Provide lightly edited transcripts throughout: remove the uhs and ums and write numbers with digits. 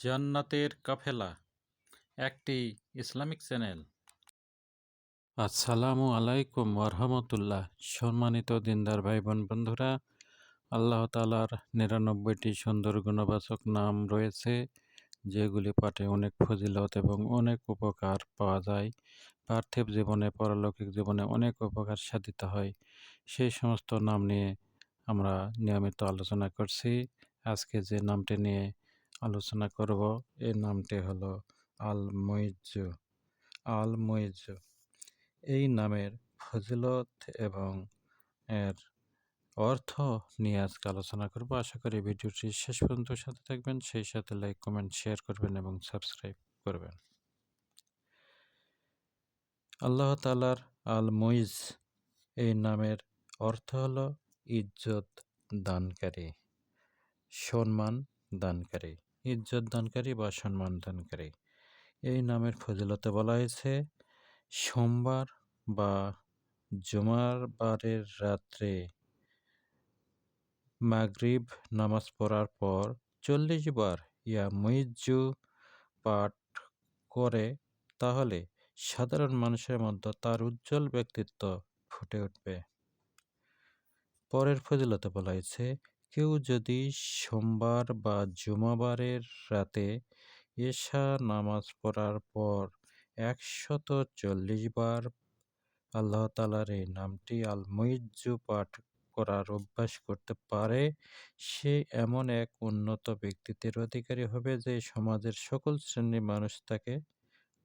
জান্নাতের কাফেলা একটি Islamic channel. আসসালামু আলাইকুম ওয়ারহমতুল্লাহ। সম্মানিত দিনদার ভাই বোন বন্ধুরা, আল্লাহ তাআলার ৯৯টি সুন্দর গুণবাচক নাম রয়েছে, যেগুলি পাঠে অনেক ফজিলত এবং অনেক উপকার পাওয়া যায়। পার্থিব জীবনে, পারলৌকিক জীবনে অনেক উপকার সাধিত হয়। সেই সমস্ত নাম নিয়ে আমরা নিয়মিত আলোচনা করছি। আজকে যে নামটি নিয়ে আলোচনা করব, এই নামটি হলো আল মুইজ্জু। আল মুইজ্জু এই নামের ফজিলত এবং এর অর্থ নিয়ে আজকে আলোচনা করব। আশা করি ভিডিওটি শেষ পর্যন্ত সাথে থাকবেন, সেই সাথে লাইক, কমেন্ট, শেয়ার করবেন এবং সাবস্ক্রাইব করবেন। আল্লাহ তাআলার আল মুইজ এই নামের অর্থ হলো ইজ্জত দানকারী, সম্মান দানকারী, ইজ্জত দানকারী বা সম্মান দানকারী। এই নামের ফজিলতে বলা হয়েছে, সোমবার বা জুমার বারের রাত্রে মাগরিব নামাজ পড়ার পর ৪০ বার ইয়া মুইজ্জু পাঠ করে, তাহলে সাধারণ মানুষের মধ্যে তার উজ্জ্বল ব্যক্তিত্ব ফুটে উঠবে। পরের ফজিলতে বলা হয়েছে, কেউ যদি সোমবার বা জুমাবারের রাতে এশা নামাজ পড়ার পর ১৪০ বার আল্লাহ তাআলার এই নামটি আল মুইজ্জু পাঠ করার অভ্যাস করতে পারে, সে এমন এক উন্নত ব্যক্তিত্বের অধিকারী হবে যে সমাজের সকল শ্রেণীর মানুষ তাকে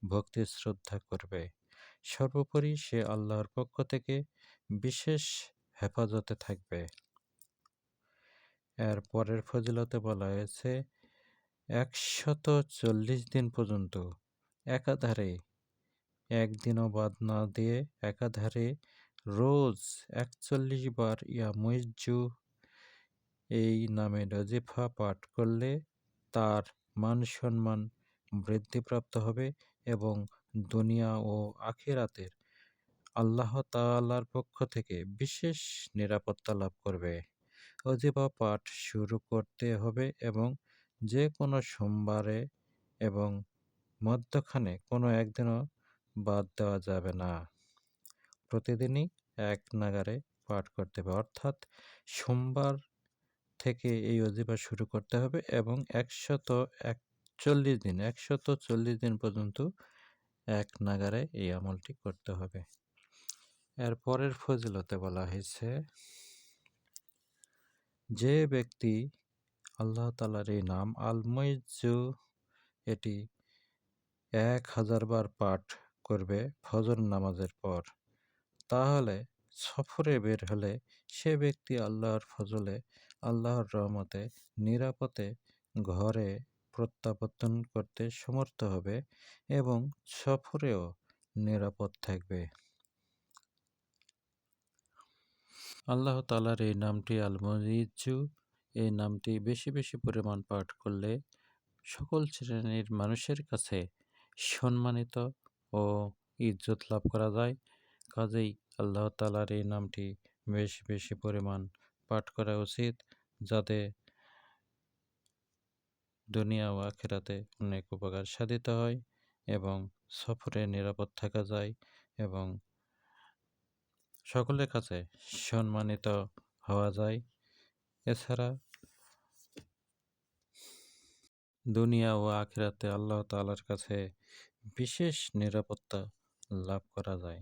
ভক্তি শ্রদ্ধা করবে। সর্বোপরি সে আল্লাহর পক্ষ থেকে বিশেষ হেফাজতে থাকবে। এর পরের ফজিলতে বলা হয়েছে, ১৪০ দিন পর্যন্ত একাধারে, একদিনও বাদ না দিয়ে একাধারে রোজ ৪১ বার ইয়া মুইজ্জু এই নামে ওজিফা পাঠ করলে তার মান সম্মান বৃদ্ধিপ্রাপ্ত হবে এবং দুনিয়া ও আখিরাতের আল্লাহ তাআলার পক্ষ থেকে বিশেষ নিরাপত্তা লাভ করবে। ওজিফা পাঠ শুরু করতে হবে এবং যে কোনো সোমবারে এবং মধ্যখানে কোনো একদিনও বাদ দেওয়া যাবে না। প্রতিদিনই এক নাগাড়ে পাঠ করতে হবে, অর্থাৎ সোমবার থেকে এই ওজিফা শুরু করতে হবে এবং ১৪০ দিন পর্যন্ত এক নাগাড়ে এই আমলটি করতে হবে। এর পরের ফজিলতে বলা হয়েছে, যে ব্যক্তি আল্লাহ তাআলার এই নাম আল মুইজ্জু এটি ১০০০ বার পাঠ করবে ফজর নামাজের পর, তাহলে সফরে বের হলে সে ব্যক্তি আল্লাহর ফজলে, আল্লাহর রহমতে নিরাপদে ঘরে প্রত্যাবর্তন করতে সমর্থ হবে এবং সফরেও নিরাপদ থাকবে। আল্লাহ তাআলার এই নামটি আল মুইজ্জু, এই নামটি বেশি বেশি পরিমাণ পাঠ করলে সকল শ্রেণীর মানুষের কাছে সম্মানিত ও ইজ্জত লাভ করা যায়। কাজেই আল্লাহ তাআলার এই নামটি বেশি বেশি পরিমাণ পাঠ করা উচিত, যাতে দুনিয়া ও আখিরাতে অনেক উপকার সাধিত হয় এবং সফরে নিরাপদ থাকা যায় এবং সকলের কাছে সম্মানিত হওয়া যায়। এছাড়া দুনিয়া ও আখিরাতে আল্লাহ তাআলার কাছে বিশেষ নিরাপত্তা লাভ করা যায়।